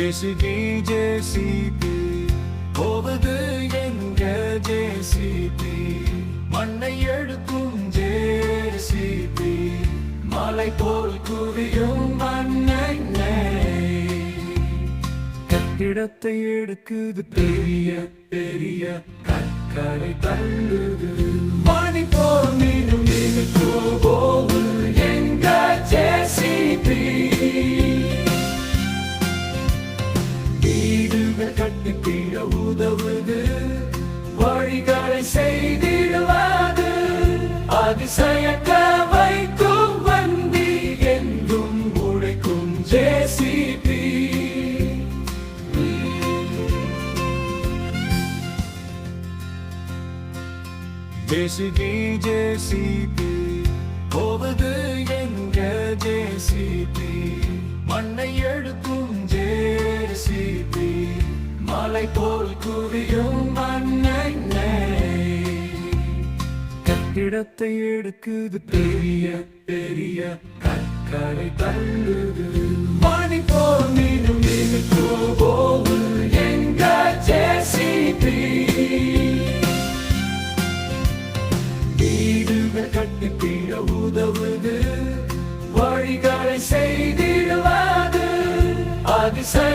JCB போவது எங்க JCB, மண்ணை எடுக்கும் ஜேசிபி, மலை போல் குவியும் மண்ணெண்ணெய், கட்டிடத்தை எடுக்குது பெரிய பெரிய கற்களை தள்ளுது, மணி போல் மீண்டும் போகுது எங்க ஜேசிபி, வீடுகள் கட்டிட உதவுது, வழிகளை செய்திடுவது, அதிசயக்க வைக்கும் வண்டி என்றும் உழைக்கும் ஜேசிபி. ஜேசிபி போவது எங்க ஜேசிபி, மண்ணை எடுக்கும் ஜேசிபி, மலை போல் குவியும் மண்ணெண்ணெய், கட்டிடத்தை எடுக்குது பெரிய பெரிய கற்களை தள்ளுது, மணி போல் மீண்டும் போகுது எங்க ஜேசிபி, வீடுகள் கட்டிட உதவுது, வழிகளை செய்திடுவது, அதிசய